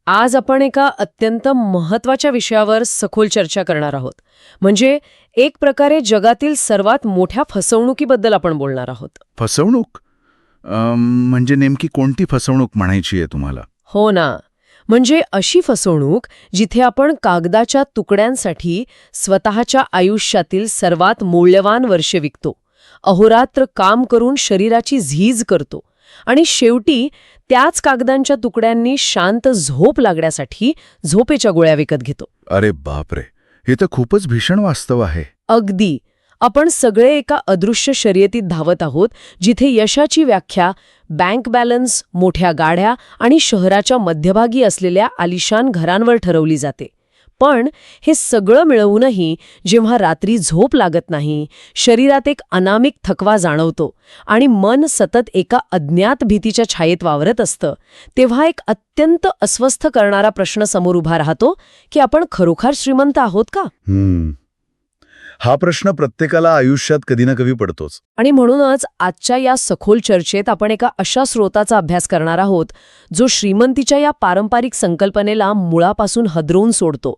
आज आपण एका अत्यंत महत्त्वाच्या विषयावर सखोल चर्चा करणार आहोत. म्हणजे एक प्रकारे जगातील सर्वात मोठ्या फसवणुकीबद्दल आपण बोलणार आहोत. फसवणूक? म्हणजे नेमकी कोणती फसवणूक म्हणायची आहे तुम्हाला? हो ना, म्हणजे अशी फसवणूक जिथे आपण कागदाच्या तुकड्यांसाठी स्वतःच्या आयुष्यातील सर्वात मौल्यवान वर्षे विकतो, अहोरात्र काम करून शरीराची झीज करतो आणि शेवटी त्याच कागदांच्या तुकड्यांनी शांत झोप लागण्यासाठी झोपेच्या गोळ्या विकत घेतो. अरे बापरे, हे तर खूपच भीषण वास्तव आहे. अगदी. आपण सगळे एका अदृश्य शर्यतीत धावत आहोत, जिथे यशाची व्याख्या बँक बॅलन्स, मोठ्या गाड्या आणि शहराच्या मध्यभागी असलेल्या आलिशान घरांवर ठरवली जाते. पण हे सगळं मिळवूनही जेव्हा रात्री झोप लागत नाही, शरीरात एक अनामिक थकवा जाणवतो आणि मन सतत एका अज्ञात भीतीच्या छायेत वावरत असतं, तेव्हा एक अत्यंत अस्वस्थ करणारा प्रश्न समोर उभा राहतो की आपण खरोखर श्रीमंत आहोत का? हा प्रश्न प्रत्येकाला आयुष्यात कधी ना कधी पडतोच. आणि म्हणूनच आजच्या या सखोल चर्चेत आपण एका अशा स्रोताचा अभ्यास करणार आहोत जो श्रीमंतीच्या या पारंपरिक संकल्पनेला मुळापासून हदरवून सोडतो.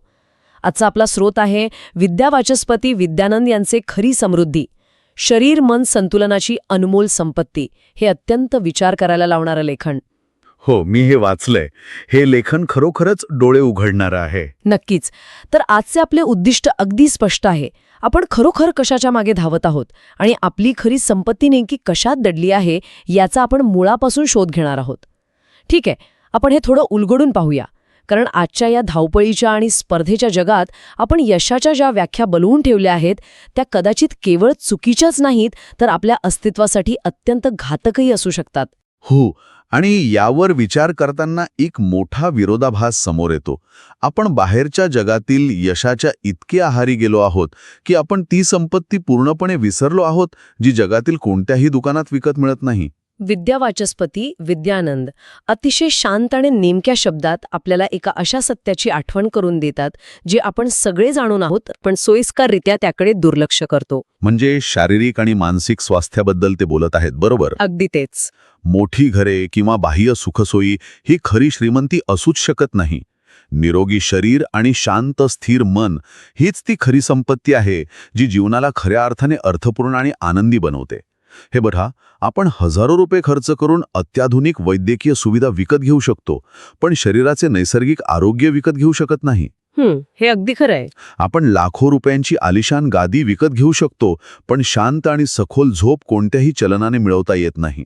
आजचा आपला स्रोत आहे विद्यावाचस्पती विद्यानंद यांचे खरी समृद्धी, शरीर मन संतुलनाची अनमोल संपत्ती, हे अत्यंत विचार करायला लावणारं लेखन. हो, मी हे वाचलंय. हे लेखन खरोखरच डोळे उघडणारं आहे. नक्कीच. तर आजचे आपले उद्दिष्ट अगदी स्पष्ट आहे. आपण खरोखर कशाच्या मागे धावत आहोत आणि आपली खरी संपत्ती नेमकी कशात दडली आहे याचा आपण मुळापासून शोध घेणार आहोत. ठीक आहे, आपण हे थोडं उलगडून पाहूया. कारण आजच्या या धावपळीच्या आणि स्पर्धेच्या जगात आपण यशाच्या ज्या व्याख्या बनवून ठेवल्या आहेत त्या कदाचित केवळ चुकीच्याच नाहीत, तर आपल्या अस्तित्वासाठी अत्यंत घातकही असू शकतात. हो, आणि यावर विचार करताना एक मोठा विरोधाभास समोर येतो. आपण बाहेरच्या जगातील यशाच्या इतके आहारी गेलो आहोत की आपण ती संपत्ती पूर्णपणे विसरलो आहोत जी जगातील कोणत्याही दुकानात विकत मिळत नाही. विद्यावाचस्पती विद्यानंद अतिशय शांत आणि नेमक्या शब्दात आपल्याला एका अशा सत्याची आठवण करून देतात जे आपण सगळे जाणून आहोत, पण सोयीस्कररित्या त्याकडे दुर्लक्ष करतो. म्हणजे शारीरिक आणि मानसिक स्वास्थ्याबद्दल ते बोलत आहेत, बरोबर? अगदी तेच. मोठी घरे किंवा बाह्य सुखसोयी ही खरी श्रीमंती असूच शकत नाही. निरोगी शरीर आणि शांत स्थिर मन हीच ती खरी संपत्ती आहे जी जीवनाला खऱ्या अर्थाने अर्थपूर्ण आणि आनंदी बनवते. हे बघा, आपण हजारो रुपये खर्च करून अत्याधुनिक वैद्यकीय सुविधा विकत घेऊ शकतो, पण शरीराचे नैसर्गिक आरोग्य विकत घेऊ शकत नाही. हे अगदी खरं आहे. आपण लाखो रुपयांची आलिशान गादी विकत घेऊ शकतो, पण शांत आणि सखोल झोप कोणत्याही चलनाने मिळवता येत नाही.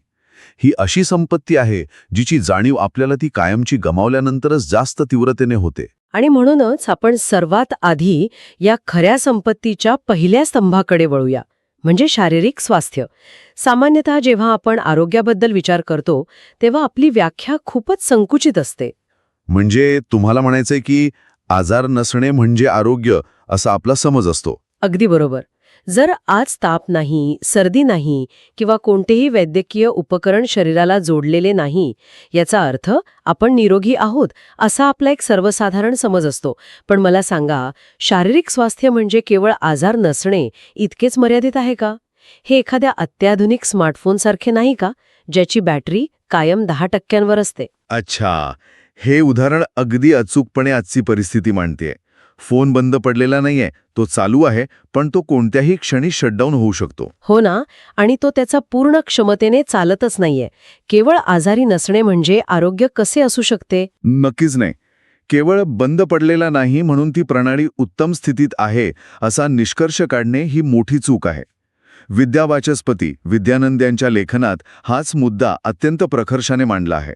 ही अशी संपत्ती आहे जिची जाणीव आपल्याला ती कायमची गमावल्यानंतरच जास्त तीव्रतेने होते. आणि म्हणूनच आपण सर्वात आधी या खऱ्या संपत्तीच्या पहिल्या स्तंभाकडे वळूया, म्हणजे शारीरिक स्वास्थ्य. सामान्यतः जेव्हा आपण आरोग्याबद्दल विचार करतो तेव्हा आपली व्याख्या खूपच संकुचित असते. म्हणजे तुम्हाला म्हणायचंय की आजार नसणे म्हणजे आरोग्य, असा आपला समज असतो. अगदी बरोबर. जर आज ताप नाही, सर्दी नाही किंवा कोणतेही वैद्यकीय उपकरण शरीराला जोडलेले नाही, याचा अर्थ आपण निरोगी आहोत असा आपला एक सर्वसाधारण समज असतो. पण मला सांगा, शारीरिक स्वास्थ्य म्हणजे केवळ आजार नसणे इतकेच मर्यादित आहे का? हे एखाद्या अत्याधुनिक स्मार्टफोनसारखे नाही का, ज्याची बॅटरी कायम 10% असते? अच्छा, हे उदाहरण अगदी अचूकपणे आजची परिस्थिती मांडतेय. फोन बंद पडलेला नाहीये, तो चालू आहे, पण तो कोणत्याही क्षणी शटडाऊन होऊ शकतो. हो ना, आणि तो त्याचा पूर्ण क्षमतेने चालतच नाहीये. केवळ आजारी नसणे म्हणजे आरोग्य कसे असू शकते? नक्कीच नाही. केवळ बंद पडलेला नाही म्हणून ती प्रणाली उत्तम स्थितीत आहे असा निष्कर्ष काढणे ही मोठी चूक आहे. विद्यावाचस्पती विद्यानंद यांच्या लेखनात हाच मुद्दा अत्यंत प्रखर्षाने मांडला आहे.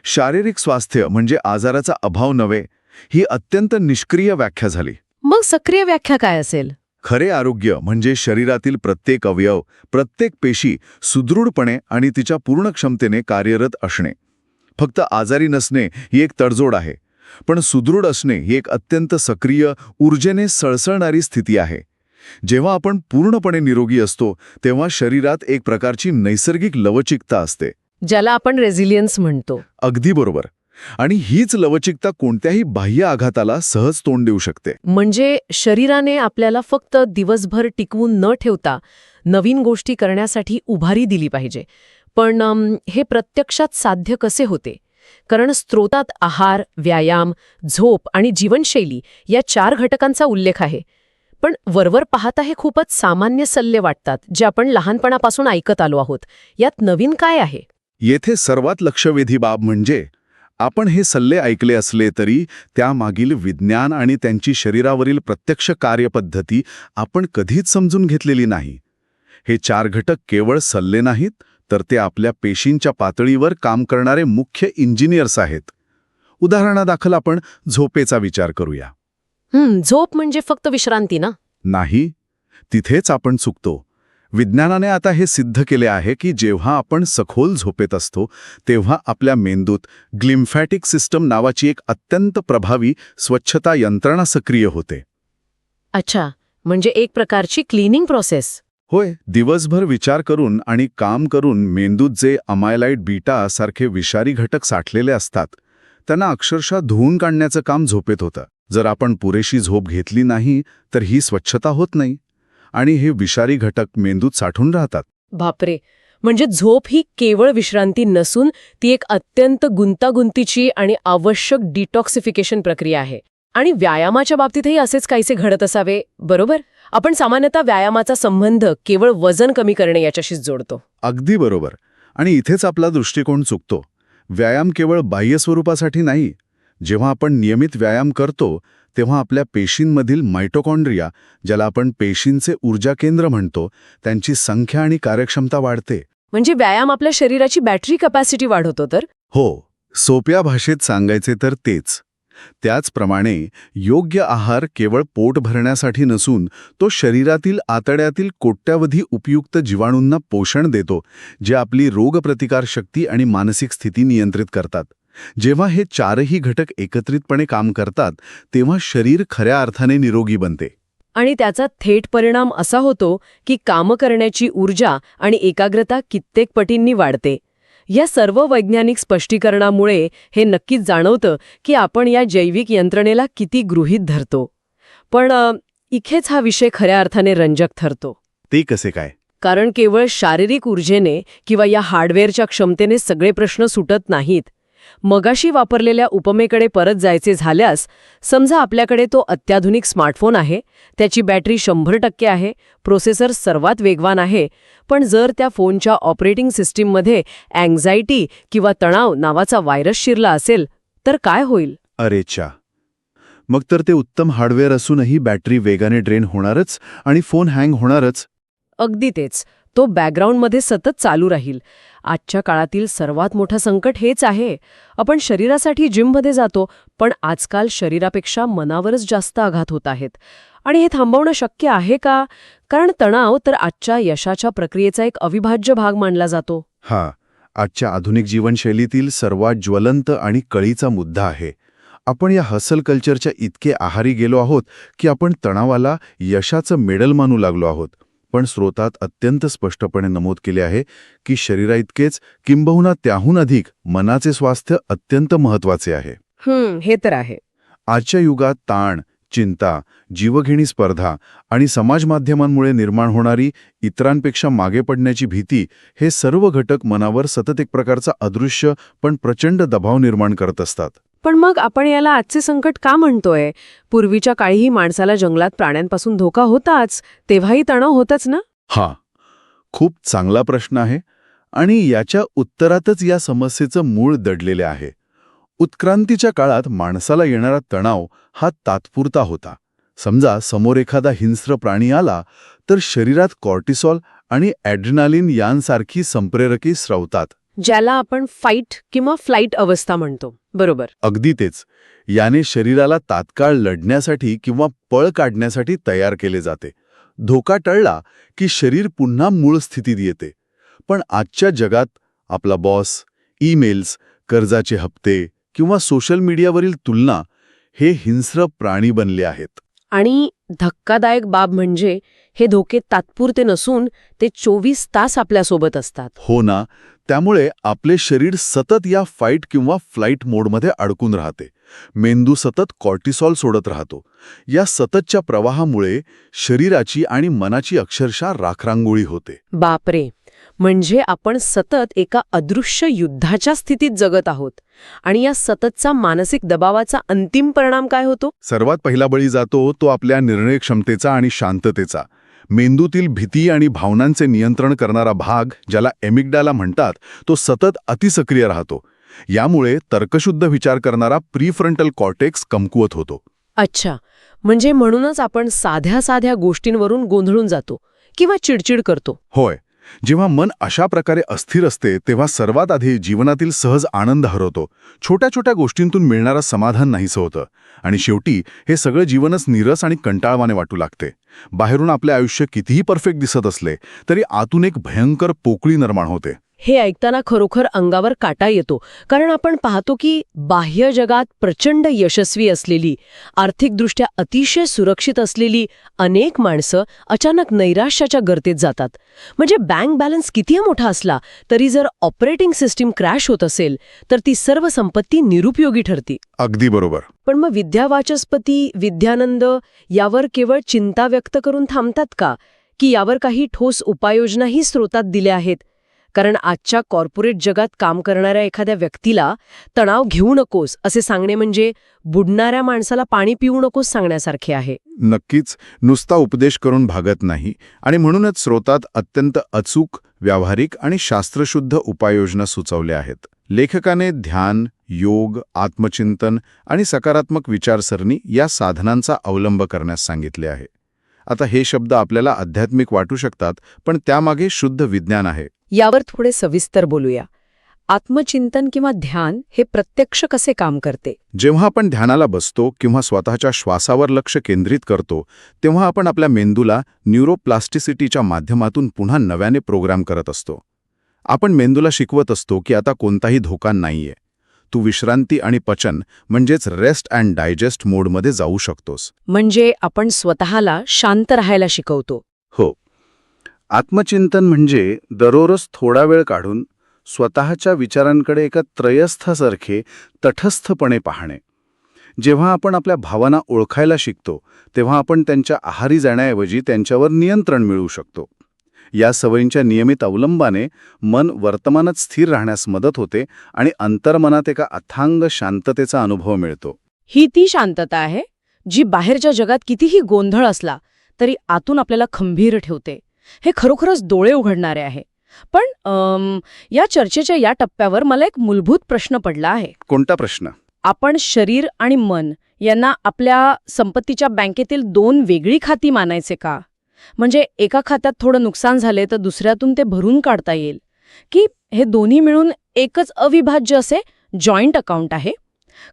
शारीरिक स्वास्थ्य म्हणजे आजाराचा अभाव नव्हे, ही अत्यंत निष्क्रिय व्याख्या झाली. मग सक्रिय व्याख्या काय असेल? खरे आरोग्य म्हणजे शरीरातील प्रत्येक अवयव, प्रत्येक पेशी सुदृढपणे आणि तिच्या पूर्ण क्षमतेने कार्यरत असणे. फक्त आजारी नसणे ही एक तडजोड आहे, पण सुदृढ असणे ही एक अत्यंत सक्रिय, ऊर्जेने सळसळणारी स्थिती आहे. जेव्हा आपण पूर्णपणे निरोगी असतो तेव्हा शरीरात एक प्रकारची नैसर्गिक लवचिकता असते, ज्याला आपण रेझिलियन्स म्हणतो. अगदी बरोबर. आणि हीच लवचिकता कोणत्याही बाह्य आघाताला सहज तोंड देऊ शकते. म्हणजे शरीराने आपल्याला फक्त दिवसभर टिकवून न ठेवता नवीन गोष्टी करण्यासाठी उभारी दिली पाहिजे. पण हे प्रत्यक्षात साध्य कसे होते? कारण स्त्रोतात आहार, व्यायाम, झोप आणि जीवनशैली या 4 घटकांचा उल्लेख आहे. पण वरवर पाहता हे खूपच सामान्य सल्ले वाटतात, जे आपण लहानपणापासून ऐकत आलो आहोत. यात नवीन काय आहे? येथे सर्वात लक्षवेधी बाब म्हणजे आपण हे सल्ले ऐकले असले तरी त्यामागील विज्ञान आणि त्यांची शरीरावरील प्रत्यक्ष कार्यपद्धती आपण कधीच समजून घेतलेली नाही. हे 4 घटक केवळ सल्ले नाहीत, तर ते आपल्या पेशींच्या पातळीवर काम करणारे मुख्य इंजिनियर्स आहेत. उदाहरणादाखल आपण झोपेचा विचार करूया. झोप म्हणजे फक्त विश्रांती ना? नाही, तिथेच आपण चुकतो. विज्ञानाने आता हे सिद्ध केले आहे की जेव्हा आपण सखोल झोपेत असतो तेव्हा आपल्या मेंदूत ग्लिम्फॅटिक सिस्टम नावाची एक अत्यंत प्रभावी स्वच्छता यंत्रणा सक्रिय होते. अच्छा, म्हणजे एक प्रकारची क्लीनिंग प्रोसेस. होय, दिवसभर विचार करून आणि काम करून मेंदूत जे अमायलाइड बीटा सारखे विषारी घटक साठलेले असतात त्यांना अक्षरशः धुवून काढण्याचं काम झोपेत होतं. जर आपण पुरेशी झोप घेतली नाही तर ही स्वच्छता होत नाही आणि हे विषारी घटक मेंदूत साठून राहतात. बापरे, म्हणजे झोप ही केवळ विश्रांती नसून ती एक अत्यंत गुंतागुंतीची आणि आवश्यक डिटॉक्सिफिकेशन प्रक्रिया आहे. आणि व्यायामाच्या बाबतीतही असेच काहीसे घडत असावे, बरोबर? आपण सामान्यतः व्यायामाचा संबंध केवळ वजन कमी करणे याच्याशीच जोडतो. अगदी बरोबर. आणि इथेच आपला दृष्टिकोन चुकतो. व्यायाम केवळ बाह्य स्वरूपासाठी नाही. जेव्हा आपण नियमित व्यायाम करतो तेव्हा आपल्या पेशींमधील मायटोकॉन्ड्रिया, ज्याला आपण पेशींचे ऊर्जा केंद्र म्हणतो, त्यांची संख्या आणि कार्यक्षमता वाढते. म्हणजे व्यायाम आपल्या शरीराची बॅटरी कॅपॅसिटी वाढवतो तर? हो, सोप्या भाषेत सांगायचे तर तेच. त्याचप्रमाणे योग्य आहार केवळ पोट भरण्यासाठी नसून तो शरीरातील आतड्यातील कोट्यावधी उपयुक्त जीवाणूंना पोषण देतो, जे आपली रोगप्रतिकारशक्ती आणि मानसिक स्थिती नियंत्रित करतात. जेव्हा हे 4ही घटक एकत्रितपणे काम करतात तेव्हा शरीर खऱ्या अर्थाने निरोगी बनते. आणि त्याचा थेट परिणाम असा होतो की काम करण्याची ऊर्जा आणि एकाग्रता कित्येक पटींनी वाढते. या सर्व वैज्ञानिक स्पष्टीकरणामुळे हे नक्कीच जाणवतं की आपण या जैविक यंत्रणेला किती गृहीत धरतो. पण इथेच हा विषय खऱ्या अर्थाने रंजक ठरतो. ते कसे काय? कारण केवळ शारीरिक ऊर्जेने किंवा या हार्डवेअरच्या क्षमतेने सगळे प्रश्न सुटत नाहीत. मगाशी वापरलेल्या उपमेकडे परत जायचे झाल्यास, समजा आपल्याकडे तो अत्याधुनिक स्मार्टफोन आहे, त्याची बॅटरी 100% आहे, प्रोसेसर सर्वात वेगवान आहे, पण जर त्या फोनच्या ऑपरेटिंग सिस्टीममध्ये अँक्झायटी किंवा तणाव नावाचा व्हायरस शिरला असेल तर काय होईल? अरेच्या, मग तर ते उत्तम हार्डवेअर असूनही बॅटरी वेगाने ड्रेन होणारच आणि फोन हँग होणारच. अगदी तेच. तो बॅकग्राऊंडमध्ये सतत चालू राहील. आजच्या काळातील सर्वात मोठं संकट हेच आहे. आपण शरीरासाठी जिममध्ये जातो, पण आजकाल शरीरापेक्षा मनावरच जास्त आघात होत आहेत. आणि हे थांबवणं शक्य आहे का? कारण तणाव तर आजच्या यशाच्या प्रक्रियेचा एक अविभाज्य भाग मानला जातो. हा, आजच्या आधुनिक जीवनशैलीतील सर्वात ज्वलंत आणि कळीचा मुद्दा आहे. आपण या हसल कल्चरच्या इतके आहारी गेलो आहोत की आपण तणावाला यशाचं मेडल मानू लागलो आहोत. पण स्रोतात अत्यंत स्पष्टपणे नमूद केले आहे की शरीराइतकेच किंबहुना त्याहून अधिक मनाचे स्वास्थ्य अत्यंत महत्वाचे आहे. हे तर आहे. आजच्या युगात ताण, चिंता, जीवघेणी स्पर्धा आणि समाज माध्यमांमुळे निर्माण होणारी इतरांपेक्षा मागे पडण्याची भीती, हे सर्व घटक मनावर सतत एक प्रकारचा अदृश्य पण प्रचंड दबाव निर्माण करत असतात. पण मग आपण याला आजचे संकट का म्हणतोय? पूर्वीच्या काळीही माणसाला जंगलात प्राण्यांपासून धोका होताच, तेव्हाही तणाव होताच ना? हा, खूप चांगला प्रश्न आहे आणि याच्या उत्तरातच या समस्येचं मूळ दडलेले आहे. उत्क्रांतीच्या काळात माणसाला येणारा तणाव हा तात्पुरता होता. समजा समोर एखादा हिंस्र प्राणी आला तर शरीरात कॉर्टिसॉल आणि ॲड्रिनालिन यांसारखी संप्रेरके स्रवतात, ज्याला आपण फाईट किंवा फ्लाईट अवस्था म्हणतो, बरोबर? अगदी तेच. याने शरीराला तात्काळ लढण्यासाठी किंवा पळ काढण्यासाठी तयार केले जाते. धोका टळला की शरीर पुन्हा मूळ स्थितीत येते. पण आजच्या जगात आपला बॉस, ईमेल्स, कर्जाचे हप्ते किंवा सोशल मीडियावरील तुलना हे हिंस्र प्राणी बनले आहेत. आणि धक्कादायक बाब म्हणजे हे धोके तात्पुरते नसून ते 24 तास आपल्यासोबत असतात. हो ना, त्यामुळे आपले शरीर सतत या फाईट किंवा फ्लाईट मोडमध्ये अडकून राहते. मेंदू सतत कॉर्टिसॉल सोडत राहतो. या सततच्या प्रवाहामुळे शरीराची आणि मनाची अक्षरशः राखरांगोळी होते. बापरे, म्हणजे आपण सतत एका अदृश्य युद्धाच्या स्थितीत जगत आहोत. आणि या सततचा मानसिक दबावाचा अंतिम परिणाम काय होतो? सर्वात पहिला बळी जातो तो आपल्या निर्णय क्षमतेचा आणि शांततेचा. मेंदूतील भीती आणि भावनांचे नियंत्रण करणारा भाग, ज्याला एमिग्डाला म्हणतात, तो सतत अतिसक्रिय राहतो. यामुळे तर्कशुद्ध विचार करणारा प्रीफ्रंटल कॉर्टेक्स कमकुवत होतो. अच्छा, म्हणजे म्हणूनच आपण साध्या साध्या गोष्टींवरून गोंधळून जातो किंवा चिडचिड करतो. होय, जेव्हा मन अशा प्रकारे अस्थिर असते तेव्हा सर्वात आधी जीवनातील सहज आनंद हरवतो. छोट्या छोट्या गोष्टींतून मिळणारं समाधान नाहीसं होतं आणि शेवटी हे सगळं जीवनच नीरस आणि कंटाळवाणे वाटू लागते. बाहेरून आपले आयुष्य कितीही परफेक्ट दिसत असले तरी आतून एक भयंकर पोकळी निर्माण होते. हे ऐकताना खरोखर अंगावर काटा येतो, कारण आपण पाहतो की बाह्य जगात प्रचंड यशस्वी असलेली, आर्थिकदृष्ट्या अतिशय सुरक्षित असलेली अनेक माणसं अचानक नैराश्याच्या गर्तेत जातात. म्हणजे बँक बॅलन्स कितीही मोठा असला तरी जर ऑपरेटिंग सिस्टीम क्रॅश होत असेल तर ती सर्व संपत्ती निरुपयोगी ठरते. अगदी बरोबर. पण मग विद्यावाचस्पती, विद्यानंद यावर केवळ चिंता व्यक्त करून थांबतात का, की यावर काही ठोस उपाययोजनाही स्रोतात दिल्या आहेत? कारण आजच्या कॉर्पोरेट जगात काम करणाऱ्या एखाद्या व्यक्तीला तणाव घेऊ नकोस असे सांगणे म्हणजे बुडणाऱ्या माणसाला पाणी पिऊ नकोस सांगण्यासारखे आहे. नक्कीच नुसता उपदेश करून भागत नाही आणि म्हणूनच स्रोतात अत्यंत अचूक, व्यावहारिक आणि शास्त्रशुद्ध उपाययोजना सुचवल्या आहेत. लेखकाने ध्यान, योग, आत्मचिंतन आणि सकारात्मक विचारसरणी या साधनांचा अवलंब करण्यास सांगितले आहे. आता हे शब्द आपल्याला आध्यात्मिक वाटू शकतात, पण त्यामागे शुद्ध विज्ञान आहे. यावर थोडे सविस्तर बोलूया. आत्मचिंतन किंवा ध्यान हे प्रत्यक्ष कसे काम करते? जेव्हा आपण ध्यानाला बसतो किंवा स्वतःच्या श्वासावर लक्ष केंद्रित करतो तेव्हा आपण आपल्या मेंदूला न्यूरोप्लास्टिसिटीच्या माध्यमातून पुन्हा नव्याने प्रोग्राम करत असतो. आपण मेंदूला शिकवत असतो की आता कोणताही धोका नाहीये, तू विश्रांती आणि पचन म्हणजेच रेस्ट अँड डायजेस्ट मोडमध्ये जाऊ शकतोस. म्हणजे आपण स्वतःला शांत राहायला शिकवतो. हो. आत्मचिंतन म्हणजे दररोज थोडा वेळ काढून स्वतःच्या विचारांकडे एका त्रयस्थासारखे तटस्थपणे पाहणे. जेव्हा आपण आपल्या भावना ओळखायला शिकतो तेव्हा आपण त्यांच्या आहारी जाण्याऐवजी त्यांच्यावर नियंत्रण मिळवू शकतो. या सवयींच्या नियमित अवलंबाने मन वर्तमानात स्थिर राहण्यास मदत होते आणि अंतर्मनात एका अथांग शांततेचा अनुभव मिळतो. ही ती शांतता आहे जी बाहेरच्या जगात कितीही गोंधळ असला तरी आतून आपल्याला खंबीर ठेवते. हे खरोखरच डोळे उघडणारे आहे. पण या चर्चेच्या या टप्प्यावर मला एक मूलभूत प्रश्न पडला आहे. कोणता प्रश्न? आपण शरीर आणि मन यांना आपल्या संपत्तीच्या बँकेतील दोन वेगळी खाती मानायचे का? म्हणजे एका खात्यात थोडं नुकसान झाले तर दुसऱ्यातून ते भरून काढता येईल, की हे दोन्ही मिळून एकच अविभाज्य असे जॉईंट अकाउंट आहे?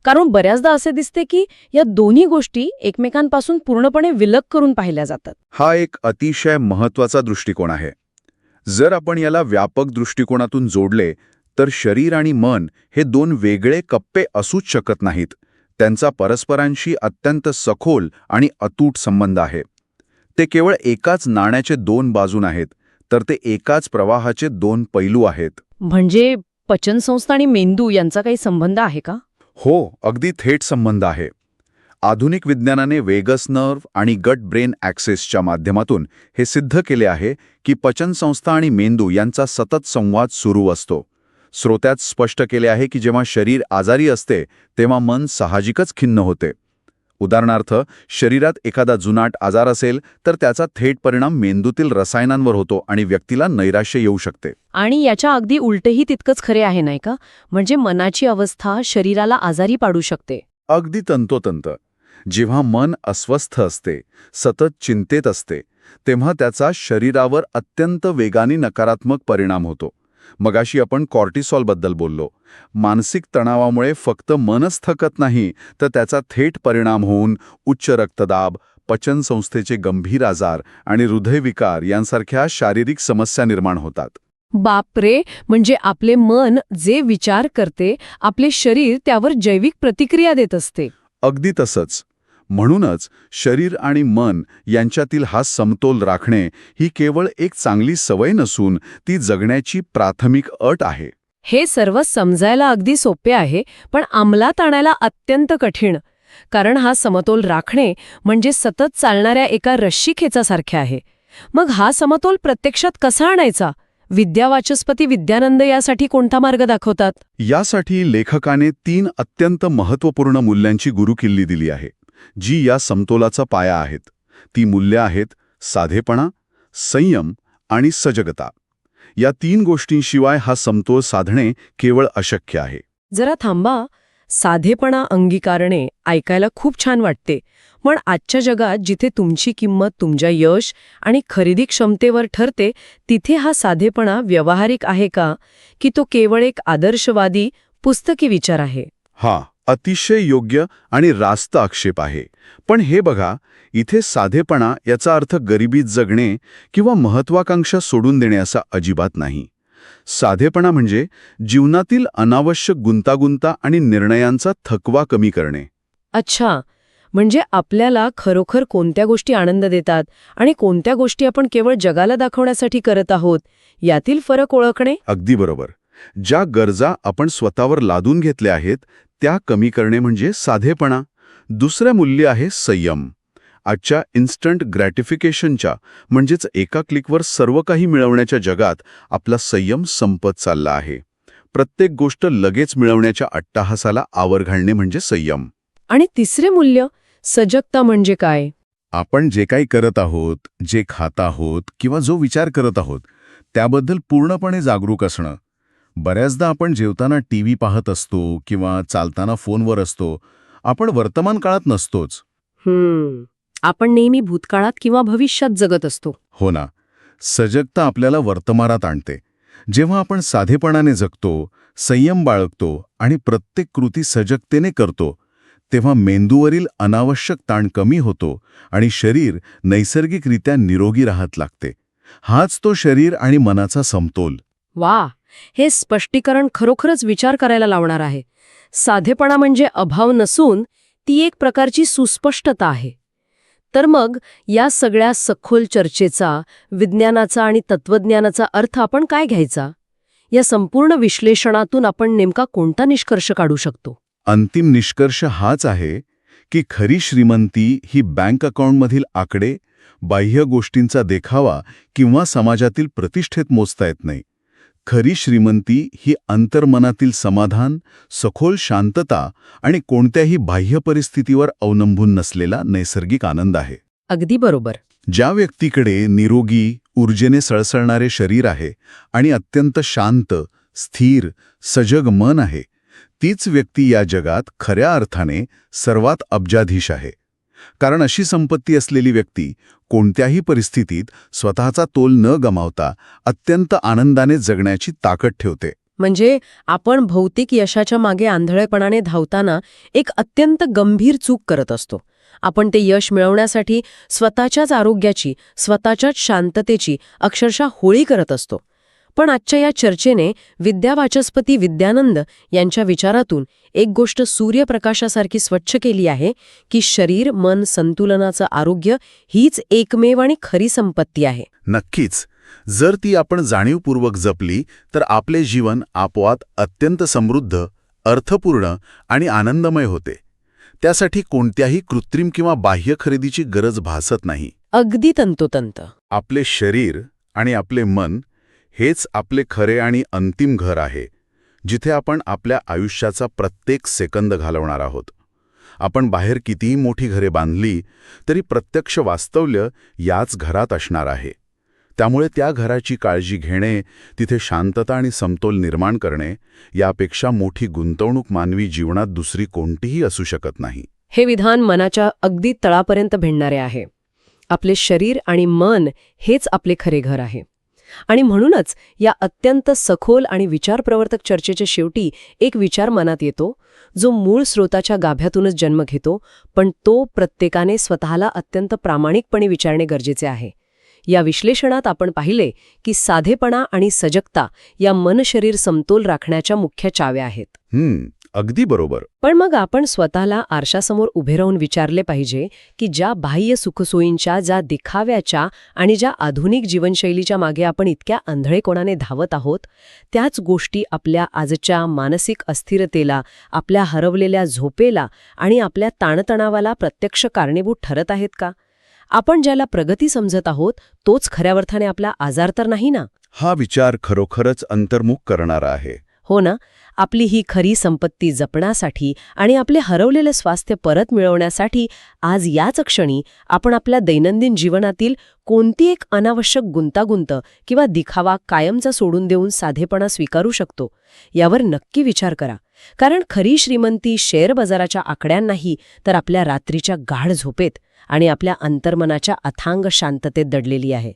कारण बऱ्याचदा असे दिसते की या दोन्ही गोष्टी एकमेकांपासून पूर्णपणे विलग करून पाहिल्या जातात. हा एक अतिशय महत्त्वाचा दृष्टिकोन आहे. जर आपण याला व्यापक दृष्टिकोनातून जोडले तर शरीर आणि मन हे दोन वेगळे कप्पे असूच शकत नाहीत. त्यांचा परस्परांशी अत्यंत सखोल आणि अतूट संबंध आहे. ते केवळ एकाच नाण्याचे दोन बाजू आहेत, तर ते एकाच प्रवाहाचे दोन पैलू आहेत. म्हणजे पचनसंस्था आणि मेंदू यांचा काही संबंध आहे का? हो, अगदी थेट संबंध आहे. आधुनिक विज्ञानाने वेगस नर्व्ह आणि गट ब्रेन ॲक्सेसच्या माध्यमातून हे सिद्ध केले आहे की पचनसंस्था आणि मेंदू यांचा सतत संवाद सुरू असतो. स्रोत्यात स्पष्ट केले आहे की जेव्हा शरीर आजारी असते तेव्हा मन साहजिकच खिन्न होते. उदाहरणार्थ, शरीरात एखादा जुनाट आजार असेल तर त्याचा थेट परिणाम मेंदूतील रसायनांवर होतो आणि व्यक्तीला नैराश्य येऊ शकते. आणि याच्या अगदी उलटेही तितकंच खरे आहे, नाही का? म्हणजे मनाची अवस्था शरीराला आजारी पाडू शकते. अगदी तंतोतंत. जेव्हा मन अस्वस्थ असते, सतत चिंतेत असते, तेव्हा त्याचा शरीरावर अत्यंत वेगाने नकारात्मक परिणाम होतो. मगाशी आपण कॉर्टिसॉलबद्दल बोललो. मानसिक तणावामुळे फक्त मनच थकत नाही, तर त्याचा थेट परिणाम होऊन उच्च रक्तदाब, पचनसंस्थेचे गंभीर आजार आणि हृदयविकार यांसारख्या शारीरिक समस्या निर्माण होतात. बापरे, म्हणजे आपले मन जे विचार करते, आपले शरीर त्यावर जैविक प्रतिक्रिया देत असते. अगदी तसंच. म्हणूनच शरीर आणि मन यांच्यातील हा समतोल राखणे ही केवळ एक चांगली सवय नसून ती जगण्याची प्राथमिक अट आहे. हे सर्व समजायला अगदी सोपे आहे, पण अंमलात आणायला अत्यंत कठीण. कारण हा समतोल राखणे म्हणजे सतत चालणाऱ्या एका रश्शी खेचासारखे आहे. मग हा समतोल प्रत्यक्षात कसा आणायचा? विद्यावाचस्पती विद्यानंद यासाठी कोणता मार्ग दाखवतात? यासाठी लेखकाने 3 अत्यंत महत्त्वपूर्ण मूल्यांची गुरुकिल्ली दिली आहे, जी या समतोलाचा पाया आहेत. ती मूल्ये आहेत साधेपणा, संयम आणि सजगता. या 3 गोष्टींशिवाय हा समतोल साधणे केवळ अशक्य आहे. जरा थांबा. साधेपणा अंगीकारणे ऐकायला खूप छान वाटते, पण आजच्या जगात जिथे तुमची किंमत तुमच्या यश आणि खरेदी क्षमतेवर ठरते, तिथे हा साधेपणा व्यावहारिक आहे का, की तो केवळ एक आदर्शवादी पुस्तकी विचार आहे? हा अतिशय योग्य आणि रास्त आक्षेप आहे. पण हे बघा, इथे साधेपणा याचा अर्थ गरिबीत जगणे किंवा महत्वाकांक्षा सोडून देणे असा अजिबात नाही. साधेपणा म्हणजे जीवनातील अनावश्यक गुंतागुंता आणि निर्णयांचा थकवा कमी करणे. अच्छा, म्हणजे आपल्याला खरोखर कोणत्या गोष्टी आनंद देतात आणि कोणत्या गोष्टी आपण केवळ जगाला दाखवण्यासाठी करत आहोत, यातील फरक ओळखणे. अगदी बरोबर. ज्या गरजा आपण स्वतःवर लादून घेतल्या आहेत त्या कमी करणे म्हणजे साधेपणा. दुसरे मूल्य आहे संयम. आजच्या इन्स्टंट ग्रॅटिफिकेशनच्या म्हणजेच एका क्लिकवर सर्व काही मिळवण्याच्या जगात आपला संयम संपत चालला आहे. प्रत्येक गोष्ट लगेच मिळवण्याच्या अट्टाहासाला आवर घालणे म्हणजे संयम. आणि तिसरे मूल्य सजगता म्हणजे काय? आपण जे काही करत आहोत, जे खात आहोत किंवा जो विचार करत आहोत त्याबद्दल पूर्णपणे जागरूक असणं. बऱ्याचदा आपण जेवताना टीव्ही पाहत असतो किंवा चालताना फोनवर असतो. आपण वर्तमान काळात नसतोच. आपण नेहमी भूतकाळात किंवा भविष्यात जगत असतो. हो ना. सजगता आपल्याला वर्तमानात आणते. जेव्हा आपण साधेपणाने जगतो, संयम बाळगतो आणि प्रत्येक कृती सजगतेने करतो, तेव्हा मेंदूवरील अनावश्यक ताण कमी होतो आणि शरीर नैसर्गिकरित्या निरोगी राहत लागते. हाच तो शरीर आणि मनाचा समतोल. वा, हे स्पष्टीकरण खरोखरच विचार करायला लावणार आहे. साधेपणा म्हणजे अभाव नसून ती एक प्रकारची सुस्पष्टता आहे. तर मग या सगळ्या सखोल चर्चेचा, विज्ञानाचा आणि तत्वज्ञानाचा अर्थ आपण काय घ्यायचा? या संपूर्ण विश्लेषणातून आपण नेमका कोणता निष्कर्ष काढू शकतो? अंतिम निष्कर्ष हाच आहे की खरी श्रीमंती ही बँक अकाउंटमधील आकडे, बाह्य गोष्टींचा देखावा किंवा समाजातील प्रतिष्ठेत मोजता येत नाही. खरी श्रीमंती ही अंतर्मनातील समाधान, सखोल शांतता आणि कोणत्याही बाह्य परिस्थितीवर अवलंबून नसलेला नैसर्गिक आनंद आहे. अगदी बरोबर. ज्या व्यक्तीकडे निरोगी, ऊर्जेने सळसळणारे शरीर आहे आणि अत्यंत शांत, स्थिर, सजग मन आहे, तीच व्यक्ती या जगात खऱ्या अर्थाने सर्वात अब्जाधीश आहे. कारण अशी संपत्ती असलेली व्यक्ती कोणत्याही परिस्थितीत स्वतःचा तोल न गमावता अत्यंत आनंदाने जगण्याची ताकद ठेवते. म्हणजे आपण भौतिक यशाच्या मागे आंधळेपणाने धावताना एक अत्यंत गंभीर चूक करत असतो. आपण ते यश मिळवण्यासाठी स्वतःच्याच आरोग्याची, स्वतःच्याच शांततेची अक्षरशः होळी करत असतो. पण आजच्या या चर्चेने विद्यावाचस्पती विद्यानंद यांच्या विचारातून एक गोष्ट सूर्यप्रकाशासारखी स्वच्छ केली आहे की शरीर मन संतुलनाचं आरोग्य हीच एकमेव आणि खरी संपत्ती आहे. नक्कीच. जर ती आपण जाणीवपूर्वक जपली तर आपले जीवन आपोआप अत्यंत समृद्ध, अर्थपूर्ण आणि आनंदमय होते. त्यासाठी कोणत्याही कृत्रिम किंवा बाह्य खरेदीची गरज भासत नाही. अगदी तंतोतंत. आपले शरीर आणि आपले मन हेच आपले खरे आणि अंतिम घर आहे, जिथे आपण आपल्या आयुष्याचा प्रत्येक सेकंद घालवणार आहोत. आपण बाहेर कितीही मोठी घरे बांधली तरी प्रत्यक्ष वास्तव्य याच घरात असणार आहे. त्यामुळे त्या घराची काळजी घेणे, तिथे शांतता आणि समतोल निर्माण करणे, यापेक्षा मोठी गुंतवणूक मानवी जीवनात दुसरी कोणतीही असू शकत नाही. हे विधान मनाच्या अगदी तळापर्यंत भिडणारे आहे. आपले शरीर आणि मन हेच आपले खरे घर आहे. आणि म्हणूनच या अत्यंत सखोल आणि विचारप्रवर्तक चर्चेच्या शेवटी एक विचार मनात येतो, जो मूळ स्रोताच्या गाभ्यातूनच जन्म घेतो, पण तो प्रत्येकाने स्वतःला अत्यंत प्रामाणिकपणे विचारणे गरजेचे आहे. या विश्लेषणात आपण पाहिले की साधेपणा आणि सजगता या मन-शरीर समतोल राखण्याच्या मुख्य चाव्या आहेत. अगदी बरोबर. पण मग आपण स्वतःला आरशासमोर उभे राहून विचारले पाहिजे की ज्या बाह्य सुखसोयींच्या, ज्या दिखाव्याच्या आणि ज्या आधुनिक जीवनशैलीच्या मागे आपण इतक्या आंधळेपणाने धावत आहोत, त्याच गोष्टी आपल्या आजच्या मानसिक अस्थिरतेला, आपल्या हरवलेल्या झोपेला आणि आपल्या ताणतणावाला प्रत्यक्ष कारणीभूत ठरत आहेत का? आपण ज्याला प्रगती समजत आहोत तोच खऱ्या अर्थाने आपला आजार तर नाही ना? हा विचार खरोखरच अंतर्मुख करणारा आहे. हो ना, आपली ही खरी संपत्ती जपण्यासाठी आणि आपले हरवलेले स्वास्थ्य परत मिळवण्यासाठी आज याच क्षणी आपण आपल्या दैनंदिन जीवनातील कोणती एक अनावश्यक गुंतागुंत किंवा दिखावा कायमचा सोडून देऊन साधेपणा स्वीकारू शकतो यावर नक्की विचार करा. कारण खरी श्रीमंती शेअर बाजाराच्या आकड्यांनाही तर आपल्या रात्रीच्या गाढ झोपेत आणि आपल्या अंतर्मनाच्या अथांग शांततेत दडलेली आहे.